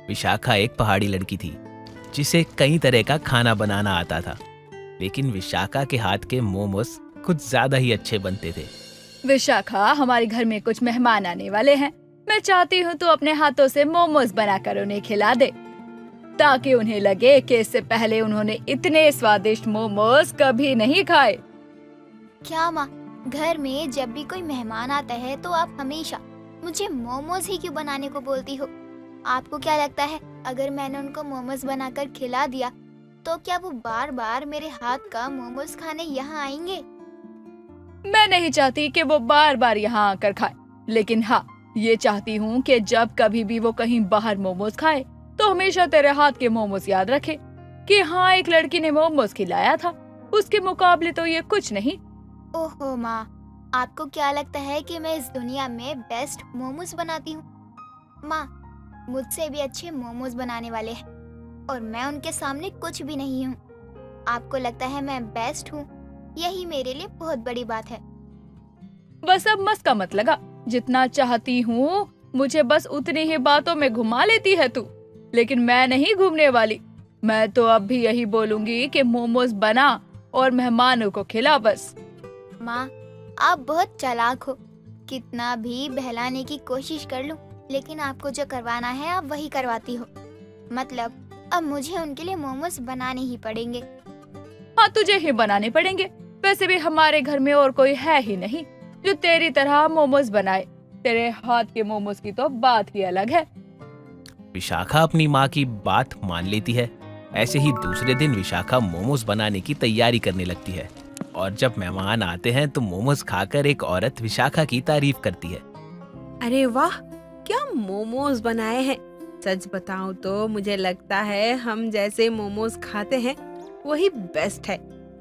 विशाखा एक पहाड़ी लड़की थी जिसे कई तरह का खाना बनाना आता था, लेकिन विशाखा के हाथ के मोमोज कुछ ज्यादा ही अच्छे बनते थे। विशाखा, हमारे घर में कुछ मेहमान आने वाले हैं। मैं चाहती हूँ तू अपने हाथों से मोमोज बनाकर उन्हें खिला दे, ताकि उन्हें लगे कि इससे पहले उन्होंने इतने स्वादिष्ट मोमोज कभी नहीं खाए। क्या माँ, घर में जब भी कोई मेहमान आता है तो आप हमेशा मुझे मोमोज ही क्यों बनाने को बोलती हो? आपको क्या लगता है अगर मैंने उनको मोमोज बनाकर खिला दिया तो क्या वो बार बार मेरे हाथ का मोमोज खाने यहाँ आएंगे? मैं नहीं चाहती कि वो बार बार यहाँ आकर खाए, लेकिन हाँ, ये चाहती हूँ कि जब कभी भी वो कहीं बाहर मोमोज खाए तो हमेशा तेरे हाथ के मोमोज याद रखे कि हाँ, एक लड़की ने मोमोज खिलाया था, उसके मुकाबले तो ये कुछ नहीं। ओहो माँ, आपको क्या लगता है कि मैं इस दुनिया में बेस्ट मोमोज बनाती हूँ? माँ, मुझसे भी अच्छे मोमोज बनाने वाले हैं और मैं उनके सामने कुछ भी नहीं हूँ। आपको लगता है मैं बेस्ट हूँ? यही मेरे लिए बहुत बड़ी बात है। बस अब मस्का मत लगा। जितना चाहती हूँ मुझे बस उतनी ही बातों में घुमा लेती है तू, लेकिन मैं नहीं घूमने वाली। मैं तो अब भी यही बोलूंगी कि मोमोज बना और मेहमानों को खिला बस। माँ, आप बहुत चालाक हो। कितना भी बहलाने की कोशिश कर लूं, लेकिन आपको जो करवाना है आप वही करवाती हो। मतलब अब मुझे उनके लिए मोमोज बनाने ही पड़ेंगे। हाँ, तुझे ही बनाने पड़ेंगे। वैसे भी हमारे घर में और कोई है ही नहीं जो तेरी तरह मोमोज बनाए। तेरे हाथ के मोमोज की तो बात ही अलग है। विशाखा अपनी माँ की बात मान लेती है। ऐसे ही दूसरे दिन विशाखा मोमोज बनाने की तैयारी करने लगती है और जब मेहमान आते हैं तो मोमोज खाकर एक औरत विशाखा की तारीफ करती है। अरे वाह, क्या मोमोज बनाए हैं। सच बताऊं तो मुझे लगता है हम जैसे मोमोज खाते हैं वही बेस्ट है,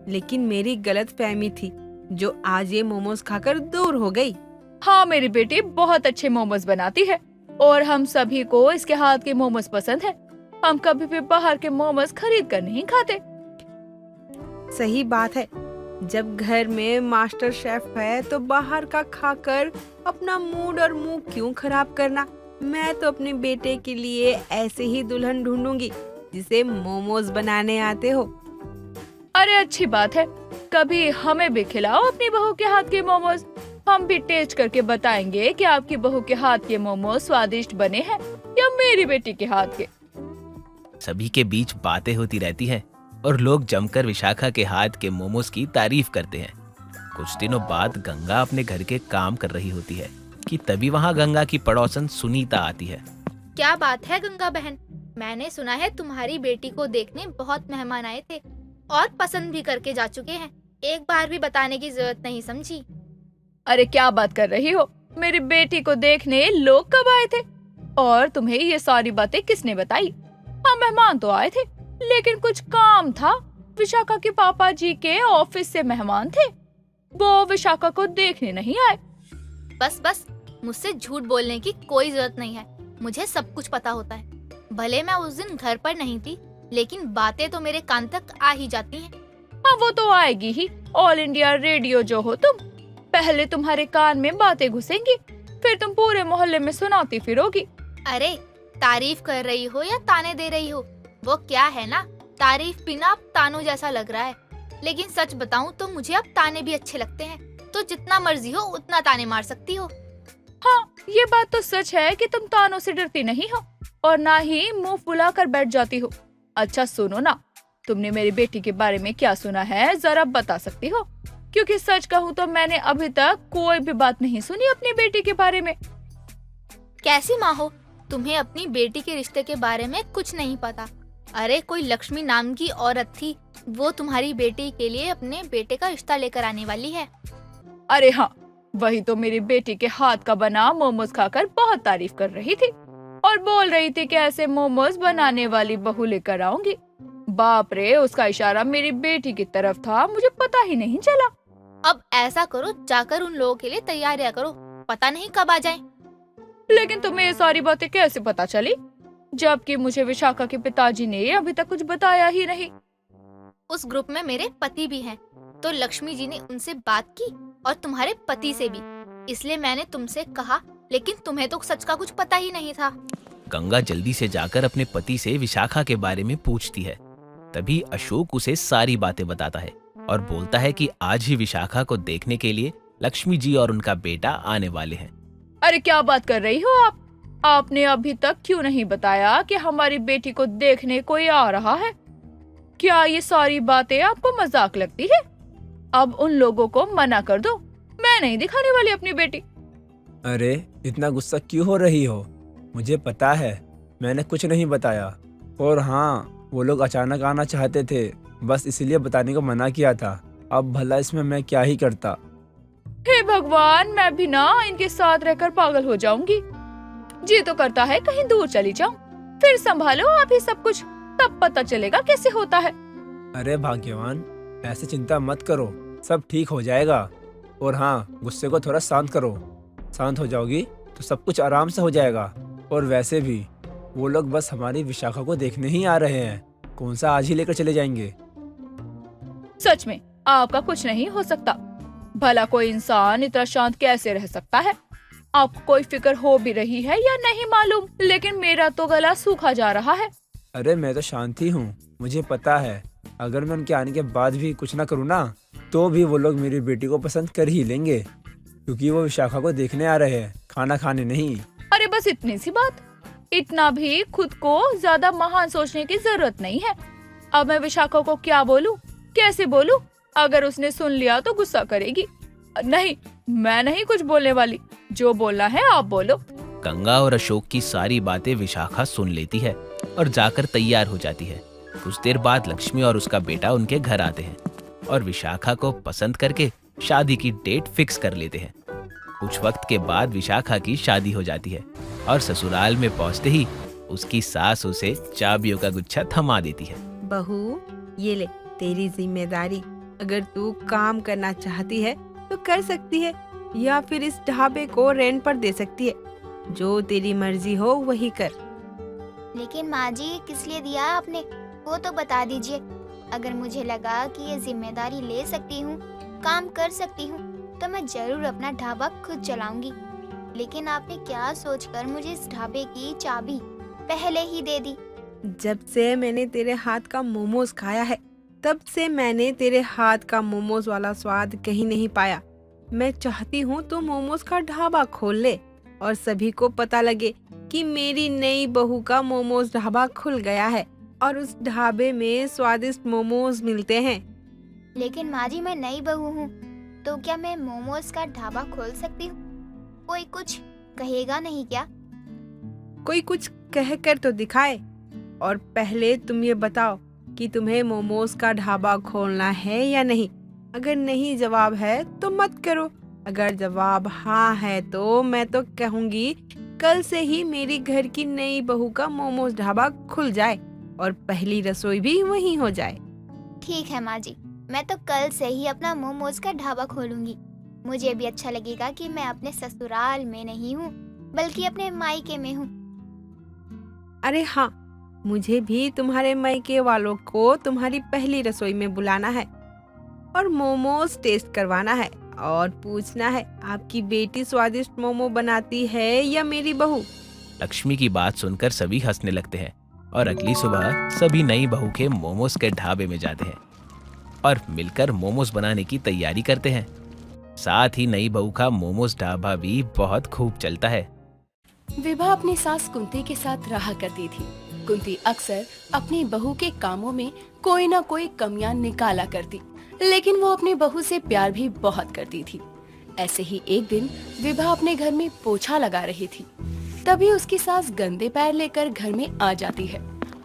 लेकिन मेरी गलत फहमी थी जो आज ये मोमोज खाकर दूर हो गई। हाँ, मेरी बेटी बहुत अच्छे मोमोज बनाती है और हम सभी को इसके हाथ के मोमोज पसंद है। हम कभी भी बाहर के मोमोज खरीद कर नहीं खाते। सही बात है। जब घर में मास्टर शेफ है तो बाहर का खाकर अपना मूड और मुंह क्यों खराब करना। मैं तो अपने बेटे के लिए ऐसे ही दुल्हन ढूंढूंगी जिसे मोमोज बनाने आते हो। अरे अच्छी बात है, कभी हमें भी खिलाओ अपनी बहू के हाथ के मोमोज। हम भी टेस्ट करके बताएंगे कि आपकी बहू के हाथ के मोमोज स्वादिष्ट बने हैं या मेरी बेटी के हाथ के। सभी के बीच बातें होती रहती हैं और लोग जमकर विशाखा के हाथ के मोमोज की तारीफ करते हैं। कुछ दिनों बाद गंगा अपने घर के काम कर रही होती है कि तभी वहाँ गंगा की पड़ोसन सुनीता आती है। क्या बात है गंगा बहन, मैंने सुना है तुम्हारी बेटी को देखने बहुत मेहमान आए थे और पसंद भी करके जा चुके हैं। एक बार भी बताने की जरूरत नहीं समझी। अरे क्या बात कर रही हो, मेरी बेटी को देखने लोग कब आए थे और तुम्हें ये सारी बातें किसने बताई? हाँ, मेहमान तो आए थे, लेकिन कुछ काम था। विशाखा के पापा जी के ऑफिस से मेहमान थे, वो विशाखा को देखने नहीं आए। बस बस, मुझसे झूठ बोलने की कोई जरूरत नहीं है। मुझे सब कुछ पता होता है। भले मैं उस दिन घर पर नहीं थी, लेकिन बातें तो मेरे कान तक आ ही जाती हैं। हाँ, वो तो आएगी ही। ऑल इंडिया रेडियो जो हो तुम, पहले तुम्हारे कान में बातें घुसेंगी, फिर तुम पूरे मोहल्ले में सुनाती फिरोगी। अरे, तारीफ कर रही हो या ताने दे रही हो, वो क्या है ना, तारीफ बिना अब तानों जैसा लग रहा है। लेकिन सच बताऊं तो मुझे अब ताने भी अच्छे लगते हैं, तो जितना मर्जी हो उतना ताने मार सकती हो। हाँ, ये बात तो सच है कि तुम तानों से डरती नहीं हो और ना ही मुंह फुलाकर बैठ जाती हो। अच्छा सुनो ना, तुमने मेरी बेटी के बारे में क्या सुना है, जरा बता सकती हो? क्योंकि सच कहूँ तो मैंने अभी तक कोई भी बात नहीं सुनी अपनी बेटी के बारे में। कैसी माँ हो, तुम्हें अपनी बेटी के रिश्ते के बारे में कुछ नहीं पता? अरे, कोई लक्ष्मी नाम की औरत थी, वो तुम्हारी बेटी के लिए अपने बेटे का रिश्ता लेकर आने वाली है। अरे हाँ, वही तो मेरी बेटी के हाथ का बना मोमोज खाकर बहुत तारीफ कर रही थी और बोल रही थी कि ऐसे मोमोज बनाने वाली बहू लेकर आऊंगी। बाप रे, उसका इशारा मेरी बेटी की तरफ था, मुझे पता ही नहीं चला। अब ऐसा करो, जाकर उन लोगों के लिए तैयारियां करो, पता नहीं कब आ जाएं। लेकिन तुम्हें ये सारी बातें कैसे पता चली, जबकि मुझे विशाखा के पिताजी ने अभी तक कुछ बताया ही नहीं? उस ग्रुप में मेरे पति भी हैं, तो लक्ष्मी जी ने उनसे बात की और तुम्हारे पति से भी, इसलिए मैंने तुमसे कहा, लेकिन तुम्हें तो सच का कुछ पता ही नहीं था। गंगा जल्दी से जाकर अपने पति से विशाखा के बारे में पूछती है। तभी अशोक उसे सारी बातें बताता है और बोलता है कि आज ही विशाखा को देखने के लिए लक्ष्मी जी और उनका बेटा आने वाले हैं। अरे क्या बात कर रही हो आप? आपने अभी तक क्यों नहीं बताया कि हमारी बेटी को देखने कोई आ रहा है? क्या ये सारी बातें आपको मजाक लगती है? अब उन लोगों को मना कर दो, मैं नहीं दिखाने वाली अपनी बेटी। अरे इतना गुस्सा क्यों हो रही हो? मुझे पता है, मैंने कुछ नहीं बताया। और हाँ, वो लोग अचानक आना चाहते थे, बस इसलिए बताने को मना किया था। अब भला इसमें मैं क्या ही करता। हे भगवान, मैं भी ना इनके साथ रहकर पागल हो जाऊंगी। जी तो करता है कहीं दूर चली जाऊं, फिर संभालो आप ही सब कुछ, तब पता चलेगा कैसे होता है। अरे भाग्यवान, ऐसे चिंता मत करो, सब ठीक हो जाएगा। और हाँ, गुस्से को थोड़ा शांत करो। शांत हो जाओगी तो सब कुछ आराम से हो जाएगा। और वैसे भी वो लोग बस हमारी विशाखा को देखने ही आ रहे हैं, कौन सा आज ही लेकर चले जाएंगे। सच में आपका कुछ नहीं हो सकता। भला कोई इंसान इतना शांत कैसे रह सकता है? आपको कोई फिक्र हो भी रही है या नहीं मालूम, लेकिन मेरा तो गला सूखा जा रहा है। अरे मैं तो शांत ही हूँ, मुझे पता है अगर मैं उनके आने के बाद भी कुछ ना करूँ ना, तो भी वो लोग मेरी बेटी को पसंद कर ही लेंगे, क्योंकि वो विशाखा को देखने आ रहे हैं, खाना खाने नहीं। अरे बस इतनी सी बात, इतना भी खुद को ज्यादा महान सोचने की जरूरत नहीं है। अब मैं विशाखा को क्या बोलूं, कैसे बोलूं? अगर उसने सुन लिया तो गुस्सा करेगी। नहीं, मैं नहीं कुछ बोलने वाली, जो बोलना है आप बोलो। गंगा और अशोक की सारी बातें विशाखा सुन लेती है और जाकर तैयार हो जाती है। कुछ देर बाद लक्ष्मी और उसका बेटा उनके घर आते हैं और विशाखा को पसंद करके शादी की डेट फिक्स कर लेते हैं। कुछ वक्त के बाद विशाखा की शादी हो जाती है और ससुराल में पहुंचते ही उसकी सास उसे चाबियों का गुच्छा थमा देती है। बहू, ये ले तेरी जिम्मेदारी। अगर तू काम करना चाहती है तो कर सकती है, या फिर इस ढाबे को रेंट पर दे सकती है। जो तेरी मर्जी हो वही कर। लेकिन माँ जी, ये किस लिए दिया आपने, वो तो बता दीजिए। अगर मुझे लगा कि ये जिम्मेदारी ले सकती हूँ, काम कर सकती हूँ, तो मैं जरूर अपना ढाबा खुद चलाऊंगी। लेकिन आपने क्या सोचकर मुझे इस ढाबे की चाबी पहले ही दे दी? जब से मैंने तेरे हाथ का मोमोज खाया है, तब से मैंने तेरे हाथ का मोमोज वाला स्वाद कहीं नहीं पाया। मैं चाहती हूँ तू मोमोज का ढाबा खोल ले और सभी को पता लगे कि मेरी नई बहू का मोमोज ढाबा खुल गया है और उस ढाबे में स्वादिष्ट मोमोज मिलते हैं। लेकिन माँ जी, मैं नई बहू हूँ, तो क्या मैं मोमोज का ढाबा खोल सकती हूँ? कोई कुछ कहेगा नहीं क्या? कोई कुछ कह कर तो दिखाए। और पहले तुम ये बताओ कि तुम्हें मोमोज का ढाबा खोलना है या नहीं। अगर नहीं जवाब है तो मत करो, अगर जवाब हाँ है तो मैं तो कहूँगी कल से ही मेरी घर की नई बहू का मोमोज ढाबा खुल जाए और पहली रसोई भी वहीं हो जाए। ठीक है माँ जी, मैं तो कल से ही अपना मोमोज का ढाबा खोलूंगी। मुझे भी अच्छा लगेगा कि मैं अपने ससुराल में नहीं हूँ, बल्कि अपने मायके में हूँ। अरे हाँ, मुझे भी तुम्हारे मायके वालों को तुम्हारी पहली रसोई में बुलाना है और मोमोज टेस्ट करवाना है और पूछना है आपकी बेटी स्वादिष्ट मोमो बनाती है या मेरी बहू। लक्ष्मी की बात सुनकर सभी हंसने लगते हैं और अगली सुबह सभी नई बहू के मोमोज के ढाबे में जाते हैं और मिलकर मोमोज बनाने की तैयारी करते हैं। साथ ही नई बहू का मोमोज ढाबा भी बहुत खूब चलता है। विभा अपनी सास कुंती के साथ रहा करती थी। कुंती अक्सर अपनी बहू के कामों में कोई न कोई कमियां निकाला करती, लेकिन वो अपनी बहू से प्यार भी बहुत करती थी। ऐसे ही एक दिन विभा अपने घर में पोछा लगा रही थी, तभी उसकी सास गंदे पैर लेकर घर में आ जाती है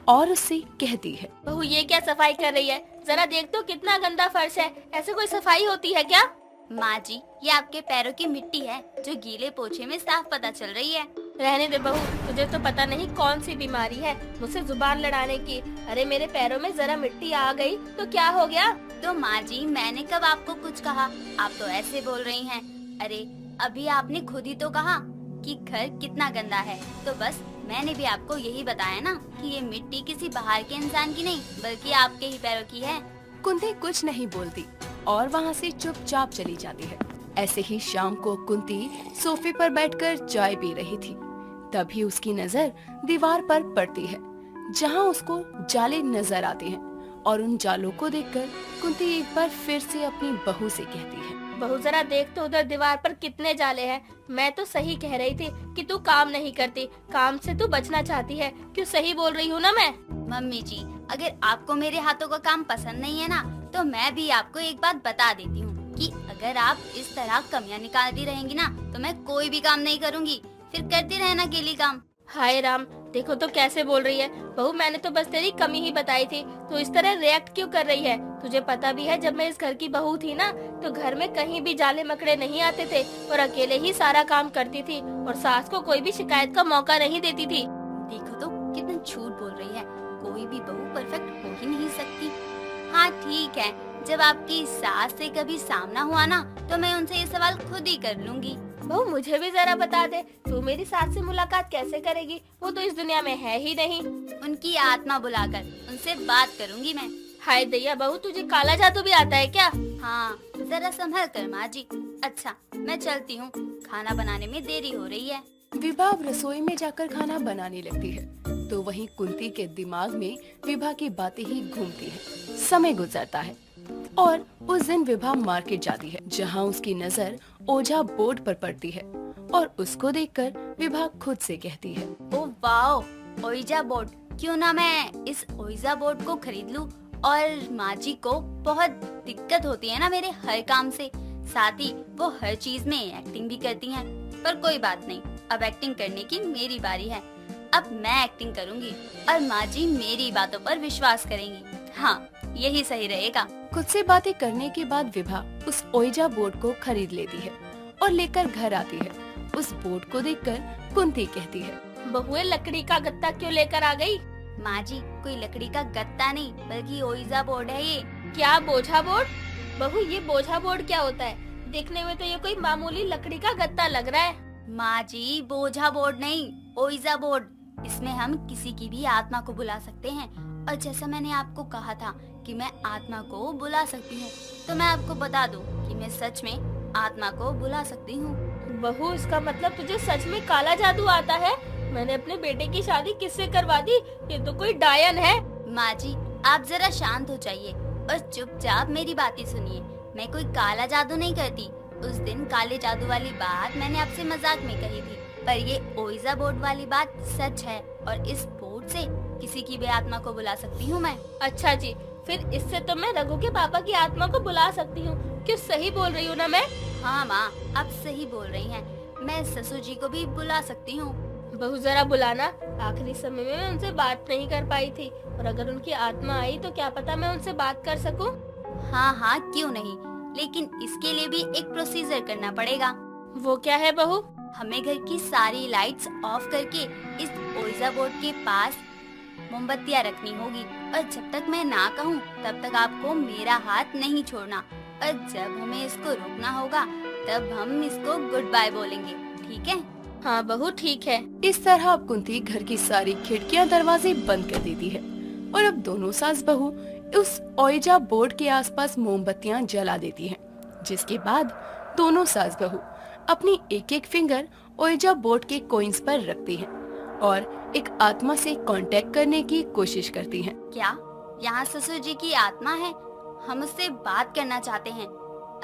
और उससे कहती है, बहू ये क्या सफाई कर रही है? जरा देख तो कितना गंदा फर्श है, ऐसे कोई सफाई होती है क्या? माँ जी, ये आपके पैरों की मिट्टी है जो गीले पोछे में साफ पता चल रही है। रहने दे बहू, तुझे तो पता नहीं कौन सी बीमारी है मुझसे जुबान लड़ाने की। अरे मेरे पैरों में जरा मिट्टी आ गई तो क्या हो गया? तो माँ जी, मैंने कब आपको कुछ कहा? आप तो ऐसे बोल रही हैं। अरे अभी आपने खुद ही तो कहा कि घर कितना गंदा है, तो बस मैंने भी आपको यही बताया ना कि ये मिट्टी किसी बाहर के इंसान की नहीं बल्कि आपके ही पैरों की है। कुंती कुछ नहीं बोलती और वहाँ से चुपचाप चली जाती है। ऐसे ही शाम को कुंती सोफे पर बैठकर चाय पी रही थी। तभी उसकी नजर दीवार पर पड़ती है जहाँ उसको जाले नजर आते हैं और उन जालों को देखकर कुंती एक बार फिर से अपनी बहू से कहती है, बहू जरा देख तो उधर दीवार पर कितने जाले हैं। मैं तो सही कह रही थी कि तू काम नहीं करती, काम से तू बचना चाहती है। क्यों सही बोल रही हूँ ना मैं? मम्मी जी, अगर आपको मेरे हाथों का काम पसंद नहीं है ना, तो मैं भी आपको एक बात बता देती हूँ कि अगर आप इस तरह कमियां निकालती रहेंगी ना, तो मैं कोई भी काम नहीं करूँगी, फिर करती रहना अकेली काम। हाय राम, देखो तो कैसे बोल रही है। बहू मैंने तो बस तेरी कमी ही बताई थी, तो इस तरह रिएक्ट क्यों कर रही है? तुझे पता भी है जब मैं इस घर की बहू थी ना, तो घर में कहीं भी जाले मकड़े नहीं आते थे और अकेले ही सारा काम करती थी और सास को कोई भी शिकायत का मौका नहीं देती थी। देखो तो कितना झूठ बोल रही है, कोई भी बहू परफेक्ट हो ही नहीं सकती। हाँ ठीक है, जब आपकी सास से कभी सामना हुआ ना, तो मैं उनसे ये सवाल खुद ही कर लूंगी। बहू मुझे भी जरा बता दे, तू मेरी सास से मुलाकात कैसे करेगी? वो तो इस दुनिया में है ही नहीं। उनकी आत्मा बुलाकर उनसे बात करूंगी मैं। हाय दैया बहू, तुझे काला जादू भी आता है क्या? हाँ जरा संभल कर माँ जी। अच्छा मैं चलती हूँ, खाना बनाने में देरी हो रही है। विभा अब रसोई में जाकर खाना बनाने लगती है तो वहीं कुंती के दिमाग में विभा की बातें ही घूमती है। समय गुजरता है और उस दिन विभा मार्केट जाती है जहां उसकी नजर ओझा बोर्ड पर पड़ती है और उसको देखकर विभा खुद से कहती है, ओ वाओ, ओइजा बोर्ड, क्यों ना मैं इस ओइजा बोर्ड को खरीद लूं। और माँ जी को बहुत दिक्कत होती है ना मेरे हर काम से, साथ ही वो हर चीज में एक्टिंग भी करती हैं। पर कोई बात नहीं, अब एक्टिंग करने की मेरी बारी है। अब मैं एक्टिंग करूंगी और माँ जी मेरी बातों पर विश्वास करेंगी। हाँ यही सही रहेगा। खुद से बातें करने के बाद विभा उस ओइजा बोर्ड को खरीद लेती है और लेकर घर आती है। उस बोर्ड को देखकर कुंती कहती है, बहुए लकड़ी का गत्ता क्यों लेकर आ गई? माँ जी कोई लकड़ी का गत्ता नहीं, बल्कि ओइजा बोर्ड है ये। क्या बोझा बोर्ड? बहू ये बोझा बोर्ड क्या होता है? देखने में तो ये कोई मामूली लकड़ी का गत्ता लग रहा है। माँ जी बोझा बोर्ड नहीं, ओइजा बोर्ड। इसमें हम किसी की भी आत्मा को बुला सकते हैं और जैसा मैंने आपको कहा था कि मैं आत्मा को बुला सकती हूँ, तो मैं आपको बता दूं कि मैं सच में आत्मा को बुला सकती हूँ। बहू इसका मतलब तुझे सच में काला जादू आता है? मैंने अपने बेटे की शादी किससे करवा दी? ये तो कोई डायन है। माँ जी आप जरा शांत हो जाइए और चुपचाप मेरी बातें सुनिए। मैं कोई काला जादू नहीं करती। उस दिन काले जादू वाली बात मैंने आपसे मजाक में कही थी, पर ये ओइजा बोर्ड वाली बात सच है और इस बोर्ड से किसी की भी आत्मा को बुला सकती हूँ मैं। अच्छा जी, फिर इससे तो मैं रघु के पापा की आत्मा को बुला सकती हूँ। क्यों सही बोल रही हूँ ना मैं? हाँ माँ आप सही बोल रही हैं। मैं ससुर जी को भी बुला सकती हूँ। बहू जरा बुलाना, आखिरी समय में मैं उनसे बात नहीं कर पाई थी और अगर उनकी आत्मा आई तो क्या पता मैं उनसे बात कर सकूं। हाँ हाँ क्यों नहीं, लेकिन इसके लिए भी एक प्रोसीजर करना पड़ेगा। वो क्या है बहू? हमें घर की सारी लाइट्स ऑफ करके इस ओइजा बोर्ड के पास मोमबत्तियाँ रखनी होगी और जब तक मैं ना कहूँ तब तक आपको मेरा हाथ नहीं छोड़ना और जब हमें इसको रोकना होगा तब हम इसको गुड बाय बोलेंगे, ठीक है? हाँ बहू ठीक है। इस तरह अब कुंती घर की सारी खिड़कियां दरवाजे बंद कर देती है और अब दोनों सास बहू उस ओइजा बोर्ड के आसपास मोमबत्तियां जला देती हैं, जिसके बाद दोनों सास बहू अपनी एक एक फिंगर ओइजा बोर्ड के कॉइन्स पर रखती हैं और एक आत्मा से कांटेक्ट करने की कोशिश करती हैं। क्या यहाँ ससुर जी की आत्मा है? हम उससे बात करना चाहते हैं।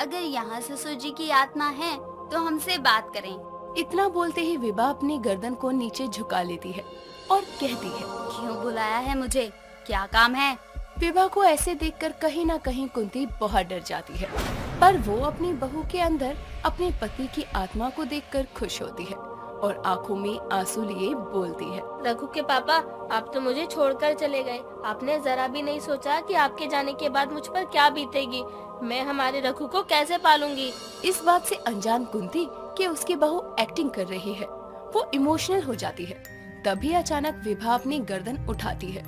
अगर यहाँ ससुर जी की आत्मा है तो हमसे बात करें। इतना बोलते ही विभा अपनी गर्दन को नीचे झुका लेती है और कहती है, क्यों बुलाया है मुझे? क्या काम है? विभा को ऐसे देखकर कहीं न कहीं कुंती बहुत डर जाती है, पर वो अपनी बहू के अंदर अपने पति की आत्मा को देखकर खुश होती है और आंखों में आंसू लिए बोलती है, रघु के पापा आप तो मुझे छोड़कर चले गए। आपने जरा भी नहीं सोचा कि आपके जाने के बाद मुझ पर क्या बीतेगी। मैं हमारे रघु को कैसे पालूंगी? इस बात से अनजान कुंती कि उसकी बहू एक्टिंग कर रही है, वो इमोशनल हो जाती है। तभी अचानक विभा अपनी गर्दन उठाती है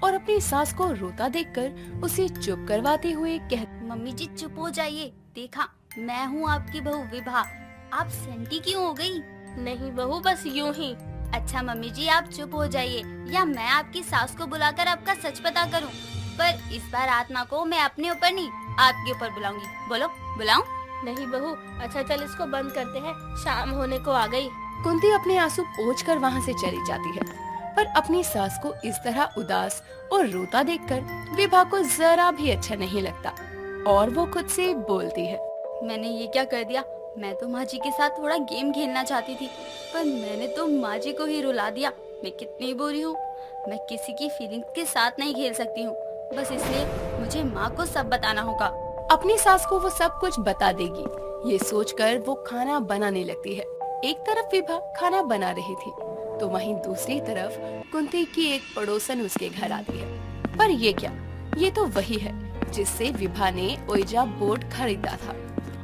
और अपनी सास को रोता देखकर उसे चुप करवाते हुए कहती, मम्मी जी चुप हो जाइए। देखा मैं हूँ आपकी बहू विभा। आप सेंटी क्यों हो गई? नहीं बहू, बस यूं ही। अच्छा मम्मी जी आप चुप हो जाइए या मैं आपकी सास को बुलाकर आपका सच पता करूं। पर इस बार आत्मा को मैं अपने ऊपर नहीं आपके ऊपर बुलाऊंगी। बोलो बुलाऊं? नहीं बहू, अच्छा चल इसको बंद करते हैं, शाम होने को आ गई। कुंती अपने आंसू पोंछकर वहाँ से चली जाती है। पर अपनी सास को इस तरह उदास और रोता देखकर विभा को जरा भी अच्छा नहीं लगता और वो खुद से बोलती है, मैंने ये क्या कर दिया? मैं तो माँ जी के साथ थोड़ा गेम खेलना चाहती थी, पर मैंने तो माँ जी को ही रुला दिया। मैं कितनी बुरी हूँ। मैं किसी की फीलिंग्स के साथ नहीं खेल सकती हूँ, बस इसलिए मुझे माँ को सब बताना होगा। अपनी सास को वो सब कुछ बता देगी, ये सोचकर वो खाना बनाने लगती है। एक तरफ विभा खाना बना रही थी तो वहीं दूसरी तरफ कुंती की एक पड़ोसन उसके घर आती है। पर ये क्या, ये तो वही है जिससे विभा ने ओइजा बोर्ड खरीदा था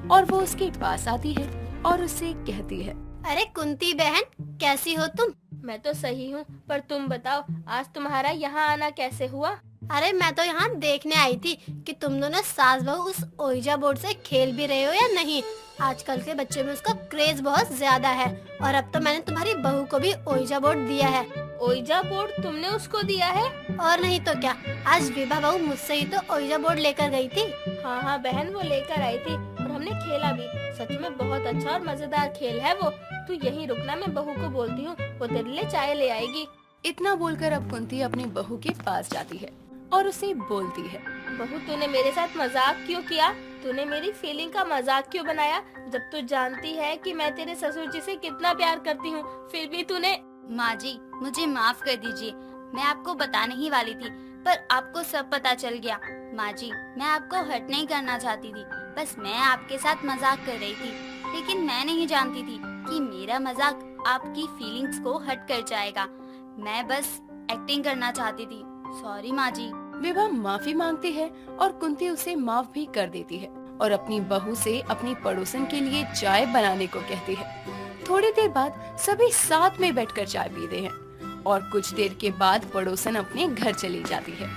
और वो उसके पास आती है और उससे कहती है, अरे कुंती बहन, कैसी हो तुम? मैं तो सही हूँ, पर तुम बताओ आज तुम्हारा यहाँ आना कैसे हुआ? अरे मैं तो यहाँ देखने आई थी कि तुम दोनों सास बहू उस ओइजा बोर्ड से खेल भी रहे हो या नहीं। आजकल के बच्चों में उसका क्रेज बहुत ज्यादा है और अब तो मैंने तुम्हारी बहू को भी ओइजा बोर्ड दिया है। ओइजा बोर्ड तुमने उसको दिया है? और नहीं तो क्या, आज विभा बहू मुझसे ही तो ओइजा बोर्ड लेकर गई थी। हाँ हाँ बहन, वो लेकर आई थी और हमने खेला भी। सच में बहुत अच्छा और मजेदार खेल है वो। तू यहीं रुकना, मैं बहू को बोलती हूँ, वो तेरे लिए चाय ले आएगी। इतना बोलकर अब कुंती अपनी बहू के पास जाती है और उसे बोलती है, बहू तूने मेरे साथ मजाक क्यों किया? तूने मेरी फीलिंग का मजाक क्यों बनाया? जब तू जानती है कि मैं तेरे ससुर जी से कितना प्यार करती हूँ, फिर भी तूने। माँ जी, मुझे माफ कर दीजिए। मैं आपको बताने ही वाली थी, पर आपको सब पता चल गया। माँ जी, मैं आपको हर्ट नहीं करना चाहती थी, बस मैं आपके साथ मजाक कर रही थी। लेकिन मैं नहीं जानती थी कि मेरा मजाक आपकी फीलिंग्स को हर्ट कर जाएगा। मैं बस एक्टिंग करना चाहती थी। सॉरी माँ जी। विभा माफी मांगती है और कुंती उसे माफ भी कर देती है और अपनी बहू से अपनी पड़ोसन के लिए चाय बनाने को कहती है। थोड़ी देर बाद सभी साथ में बैठकर चाय पीते हैं और कुछ देर के बाद पड़ोसन अपने घर चली जाती है,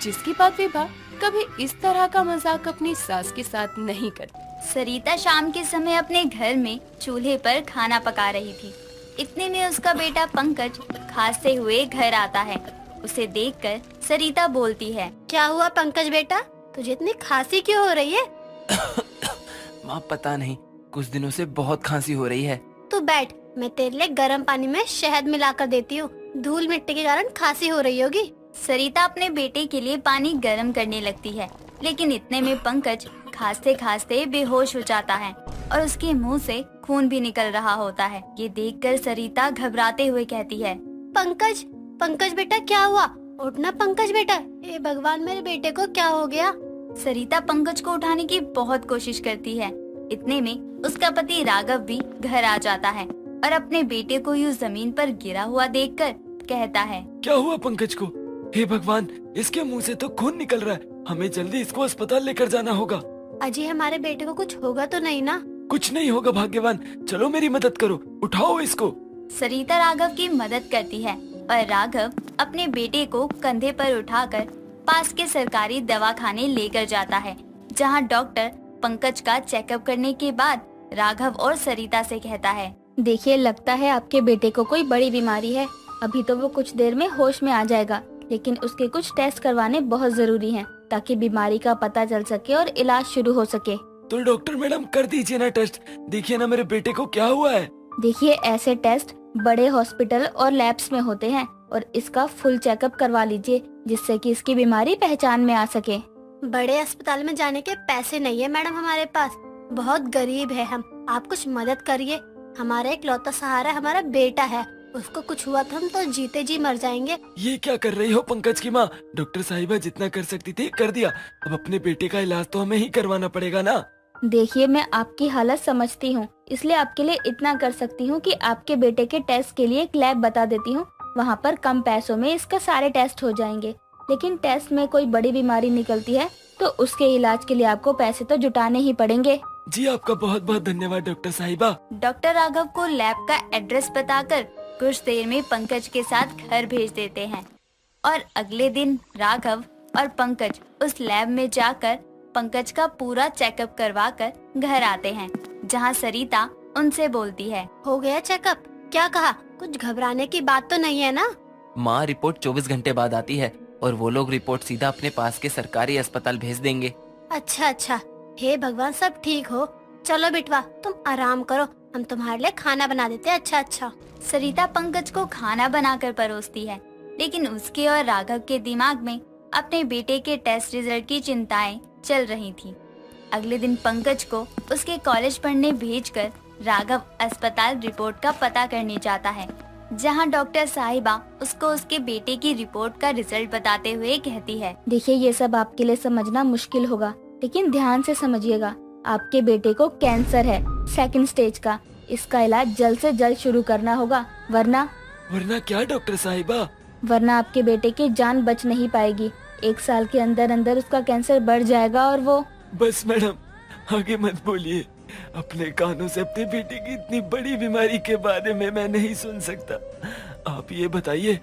जिसके बाद विभा कभी इस तरह का मजाक अपनी सास के साथ नहीं करती। सरिता शाम के समय अपने घर में चूल्हे पर खाना पका रही थी। इतने में उसका बेटा पंकज खांसते हुए घर आता है। उसे देखकर सरिता बोलती है, क्या हुआ पंकज बेटा, तुझे इतनी खांसी क्यों हो रही है? माँ पता नहीं, कुछ दिनों से बहुत खांसी हो रही है। तू बैठ, मैं तेरे लिए गर्म पानी में शहद मिलाकर देती हूँ। धूल मिट्टी के कारण खांसी हो रही होगी। सरिता अपने बेटे के लिए पानी गर्म करने लगती है, लेकिन इतने में पंकज खांसते खांसते बेहोश हो जाता है और उसके मुंह से खून भी निकल रहा होता है। ये देखकर सरिता घबराते हुए कहती है, पंकज, पंकज बेटा क्या हुआ? उठना पंकज बेटा। ए भगवान, मेरे बेटे को क्या हो गया? सरिता पंकज को उठाने की बहुत कोशिश करती है। इतने में उसका पति राघव भी घर आ जाता है और अपने बेटे को यूं जमीन पर गिरा हुआ देखकर कहता है, क्या हुआ पंकज को? हे भगवान, इसके मुंह से तो खून निकल रहा है। हमें जल्दी इसको अस्पताल लेकर जाना होगा। अजय, हमारे बेटे को कुछ होगा तो नहीं ना? कुछ नहीं होगा भाग्यवान, चलो मेरी मदद करो, उठाओ इसको। सरिता राघव की मदद करती है और राघव अपने बेटे को कंधे पर उठाकर पास के सरकारी दवाखाने लेकर जाता है, जहां डॉक्टर पंकज का चेकअप करने के बाद राघव और सरिता से कहता है, देखिए, लगता है आपके बेटे को कोई बड़ी बीमारी है। अभी तो वो कुछ देर में होश में आ जाएगा, लेकिन उसके कुछ टेस्ट करवाने बहुत जरूरी हैं, ताकि बीमारी का पता चल सके और इलाज शुरू हो सके। तो डॉक्टर मैडम कर दीजिए ना टेस्ट, देखिए ना मेरे बेटे को क्या हुआ है। देखिए, ऐसे टेस्ट बड़े हॉस्पिटल और लैब्स में होते हैं और इसका फुल चेकअप करवा लीजिए, जिससे कि इसकी बीमारी पहचान में आ सके। बड़े अस्पताल में जाने के पैसे नहीं है मैडम हमारे पास, बहुत गरीब है हम। आप कुछ मदद करिए, हमारा एक लौता सहारा हमारा बेटा है, उसको कुछ हुआ तो हम तो जीते जी मर जाएंगे। ये क्या कर रही हो पंकज की माँ? डॉक्टर साहिबा जितना कर सकती थी कर दिया, अब अपने बेटे का इलाज तो हमें ही करवाना पड़ेगा ना। देखिए, मैं आपकी हालत समझती हूँ, इसलिए आपके लिए इतना कर सकती हूँ कि आपके बेटे के टेस्ट के लिए एक लैब बता देती हूँ। वहाँ पर कम पैसों में इसका सारे टेस्ट हो जाएंगे, लेकिन टेस्ट में कोई बड़ी बीमारी निकलती है तो उसके इलाज के लिए आपको पैसे तो जुटाने ही पड़ेंगे। जी आपका बहुत बहुत धन्यवाद डॉक्टर साहिबा। डॉक्टर राघव को लैब का एड्रेस बताकर कुछ देर में पंकज के साथ घर भेज देते हैं और अगले दिन राघव और पंकज उस लैब में जाकर पंकज का पूरा चेकअप करवाकर घर आते हैं, जहां सरिता उनसे बोलती है, हो गया चेकअप? क्या कहा? कुछ घबराने की बात तो नहीं है ना? माँ, रिपोर्ट 24 घंटे बाद आती है और वो लोग रिपोर्ट सीधा अपने पास के सरकारी अस्पताल भेज देंगे। अच्छा अच्छा, हे भगवान सब ठीक हो। चलो बिटवा, तुम आराम करो, हम तुम्हारे लिए खाना बना देते हैं अच्छा अच्छा। सरिता पंकज को खाना बनाकर परोसती है, लेकिन उसके और राघव के दिमाग में अपने बेटे के टेस्ट रिजल्ट की चिंताएं चल रही थी। अगले दिन पंकज को उसके कॉलेज पढ़ने भेजकर राघव अस्पताल रिपोर्ट का पता करने जाता है, जहां डॉक्टर साहिबा उसको उसके बेटे की रिपोर्ट का रिजल्ट बताते हुए कहती है, देखिए ये सब आपके लिए समझना मुश्किल होगा, लेकिन ध्यान से समझिएगा। आपके बेटे को कैंसर है, 2nd स्टेज का। इसका इलाज जल्द से जल्द शुरू करना होगा, वरना क्या डॉक्टर साहिबा? वरना आपके बेटे की जान बच नहीं पाएगी। 1 साल के अंदर अंदर उसका कैंसर बढ़ जाएगा और वो। बस मैडम आगे मत बोलिए। अपने कानों से अपने बेटे की इतनी बड़ी बीमारी के बारे में मैं नहीं सुन सकता। आप ये बताइए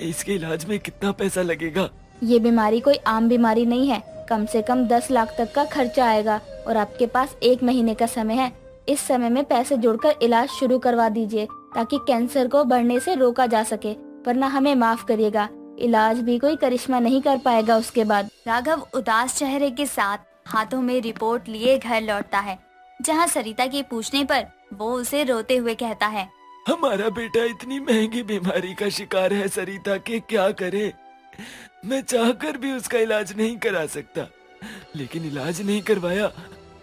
इसके इलाज में कितना पैसा लगेगा? ये बीमारी कोई आम बीमारी नहीं है। कम से कम 10 लाख तक का खर्चा आएगा और आपके पास 1 महीने का समय है। इस समय में पैसे जोड़कर इलाज शुरू करवा दीजिए ताकि कैंसर को बढ़ने से रोका जा सके, वरना हमें माफ करिएगा, इलाज भी कोई करिश्मा नहीं कर पाएगा उसके बाद। राघव उदास चेहरे के साथ हाथों में रिपोर्ट लिए घर लौटता है, जहां सरिता के पूछने पर वो उसे रोते हुए कहता है, हमारा बेटा इतनी महंगी बीमारी का शिकार है सरिता, के क्या करे? मैं चाहकर भी उसका इलाज नहीं करा सकता, लेकिन इलाज नहीं करवाया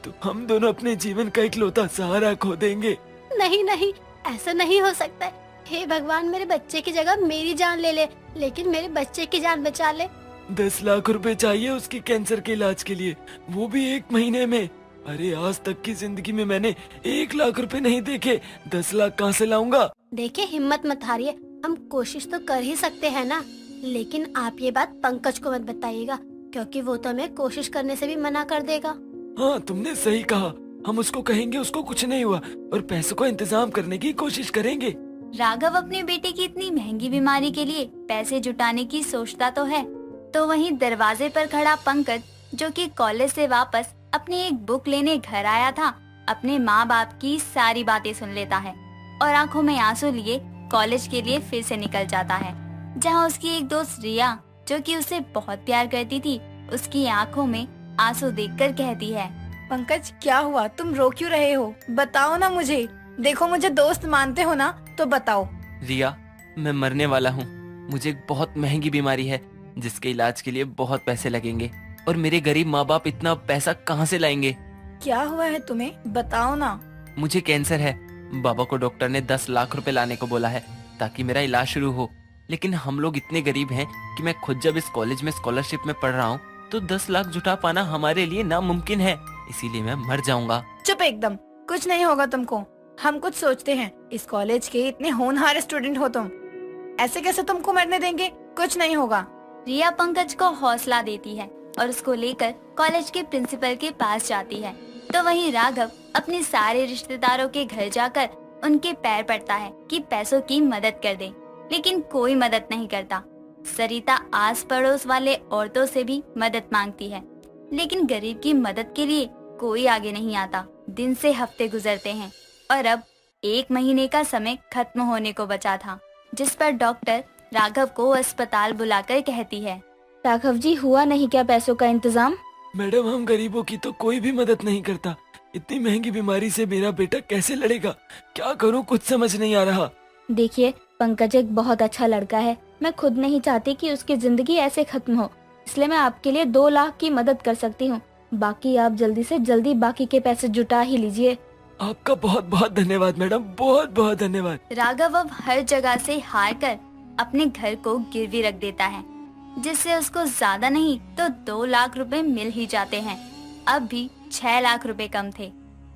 तो हम दोनों अपने जीवन का इकलौता सहारा खो देंगे। नहीं नहीं, ऐसा नहीं हो सकता है। हे भगवान, मेरे बच्चे की जगह मेरी जान ले ले, लेकिन मेरे बच्चे की जान बचा ले। 10 लाख रुपए चाहिए उसके कैंसर के इलाज के लिए, वो भी 1 महीने में। अरे आज तक की जिंदगी में मैंने 1 लाख रुपए नहीं देखे, 10 लाख कहाँ से लाऊंगा? देखिए हिम्मत मत हारिए, हम कोशिश तो कर ही सकते हैं ना। लेकिन आप ये बात पंकज को मत बताइएगा, क्योंकि वो तो हमें कोशिश करने से भी मना कर देगा। हाँ तुमने सही कहा, हम उसको कहेंगे उसको कुछ नहीं हुआ और पैसों का इंतजाम करने की कोशिश करेंगे। राघव अपने बेटे की इतनी महंगी बीमारी के लिए पैसे जुटाने की सोचता तो है, तो वहीं दरवाजे पर खड़ा पंकज, जो कि कॉलेज से वापस अपनी एक बुक लेने घर आया था, अपने माँ बाप की सारी बातें सुन लेता है और आंखों में आंसू लिए कॉलेज के लिए फिर से निकल जाता है, जहाँ उसकी एक दोस्त रिया, जो कि उसे बहुत प्यार करती थी, उसकी आंखों में आंसू देखकर कहती है, पंकज क्या हुआ, तुम रो क्यों रहे हो? बताओ ना मुझे। देखो मुझे दोस्त मानते हो ना, तो बताओ। रिया, मैं मरने वाला हूँ। मुझे एक बहुत महंगी बीमारी है जिसके इलाज के लिए बहुत पैसे लगेंगे और मेरे गरीब माँ बाप इतना पैसा कहाँ से लाएंगे? क्या हुआ है तुम्हें, बताओ ना। मुझे कैंसर है। बाबा को डॉक्टर ने 10 लाख रुपए लाने को बोला है ताकि मेरा इलाज शुरू हो, लेकिन हम लोग इतने गरीब हैं कि मैं खुद जब इस कॉलेज में स्कॉलरशिप में पढ़ रहा हूँ तो 10 लाख जुटा पाना हमारे लिए नामुमकिन है, इसीलिए मैं मर जाऊंगा। चुप एकदम, कुछ नहीं होगा तुमको। हम कुछ सोचते हैं, इस कॉलेज के इतने होनहार स्टूडेंट हो तुम, ऐसे कैसे तुमको मरने देंगे? कुछ नहीं होगा। रिया पंकज को हौसला देती है और उसको लेकर कॉलेज के प्रिंसिपल के पास जाती है, तो वहीं राघव अपने सारे रिश्तेदारों के घर जाकर उनके पैर पड़ता है कि पैसों की मदद कर दे, लेकिन कोई मदद नहीं करता। सरिता आस पड़ोस वाले औरतों से भी मदद मांगती है, लेकिन गरीब की मदद के लिए कोई आगे नहीं आता। दिन से हफ्ते गुजरते हैं और अब 1 महीने का समय खत्म होने को बचा था, जिस पर डॉक्टर राघव को अस्पताल बुलाकर कहती है, राघव जी, हुआ नहीं क्या पैसों का इंतजाम? मैडम हम गरीबों की तो कोई भी मदद नहीं करता, इतनी महंगी बीमारी से मेरा बेटा कैसे लड़ेगा? क्या करूं, कुछ समझ नहीं आ रहा। देखिए, पंकज एक बहुत अच्छा लड़का है। मैं खुद नहीं चाहती कि उसकी जिंदगी ऐसे खत्म हो, इसलिए मैं आपके लिए 2 लाख की मदद कर सकती हूँ। बाकी आप जल्दी से जल्दी बाकी के पैसे जुटा ही लीजिए। आपका बहुत बहुत धन्यवाद मैडम, बहुत बहुत धन्यवाद। राघव अब हर जगह से हार कर अपने घर को गिरवी रख देता है, जिससे उसको ज्यादा नहीं तो 2 लाख रुपए मिल ही जाते हैं। अब भी 6 लाख रुपए कम थे।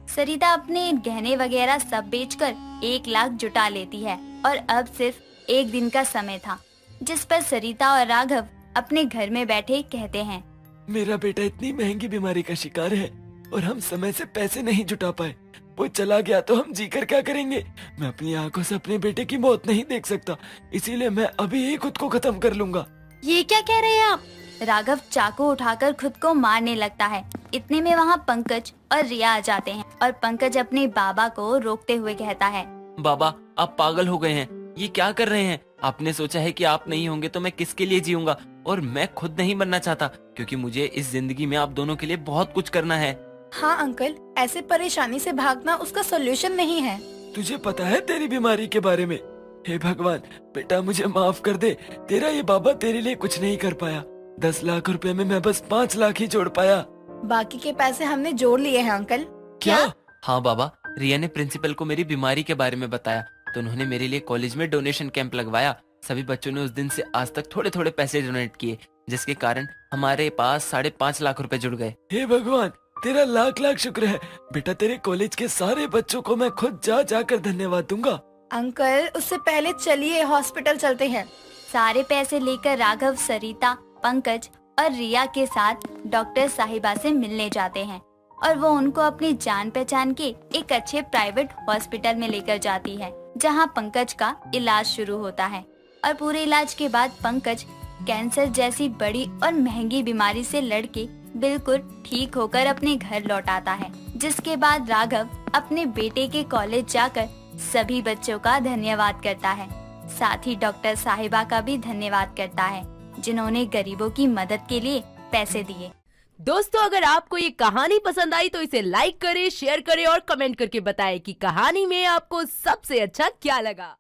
सरिता अपने गहने वगैरह सब बेचकर 1 लाख जुटा लेती है और अब सिर्फ 1 दिन का समय था, जिस पर सरिता और राघव अपने घर में बैठे कहते हैं, मेरा बेटा इतनी महंगी बीमारी का शिकार है और हम समय से पैसे नहीं जुटा पाए। वो चला गया तो हम जीकर क्या करेंगे? मैं अपनी आंखों से अपने बेटे की मौत नहीं देख सकता, इसीलिए मैं अभी ही खुद को खत्म कर लूंगा। ये क्या कह रहे हैं आप? राघव चाकू उठाकर खुद को मारने लगता है। इतने में वहाँ पंकज और रिया आ जाते हैं और पंकज अपने बाबा को रोकते हुए कहता है, बाबा, आप पागल हो गए हैं, ये क्या कर रहे हैं? आपने सोचा है कि आप नहीं होंगे तो मैं किसके लिए जीऊंगा? और मैं खुद नहीं मरना चाहता, क्योंकि मुझे इस जिंदगी में आप दोनों के लिए बहुत कुछ करना है। हाँ अंकल, ऐसे परेशानी से भागना उसका सोल्यूशन नहीं है। तुझे पता है तेरी बीमारी के बारे में? हे भगवान, बेटा मुझे माफ कर दे। तेरा ये बाबा तेरे लिए कुछ नहीं कर पाया। 10 लाख रुपए में मैं बस 5 लाख ही जोड़ पाया। बाकी के पैसे हमने जोड़ लिए हैं अंकल। क्या? हाँ बाबा, रिया ने प्रिंसिपल को मेरी बीमारी के बारे में बताया तो उन्होंने मेरे लिए कॉलेज में डोनेशन कैंप लगवाया। सभी बच्चों ने उस दिन से आज तक थोड़े थोड़े पैसे डोनेट किए, जिसके कारण हमारे पास 5.5 लाख रुपए जुड़ गए। हे भगवान, तेरा लाख लाख शुक्र है। बेटा तेरे कॉलेज के सारे बच्चों को मैं खुद जाकर धन्यवाद दूंगा। अंकल उससे पहले चलिए हॉस्पिटल चलते हैं। सारे पैसे लेकर राघव सरिता, पंकज और रिया के साथ डॉक्टर साहिबा से मिलने जाते हैं और वो उनको अपनी जान पहचान के एक अच्छे प्राइवेट हॉस्पिटल में लेकर जाती है, जहां पंकज का इलाज शुरू होता है। और पूरे इलाज के बाद पंकज कैंसर जैसी बड़ी और महंगी बीमारी से लड़के बिल्कुल ठीक होकर अपने घर लौट आता है। जिसके बाद राघव अपने बेटे के कॉलेज जाकर सभी बच्चों का धन्यवाद करता है, साथ ही डॉक्टर साहिबा का भी धन्यवाद करता है जिन्होंने गरीबों की मदद के लिए पैसे दिए। दोस्तों, अगर आपको ये कहानी पसंद आई तो इसे लाइक करें, शेयर करें और कमेंट करके बताएं कि कहानी में आपको सबसे अच्छा क्या लगा।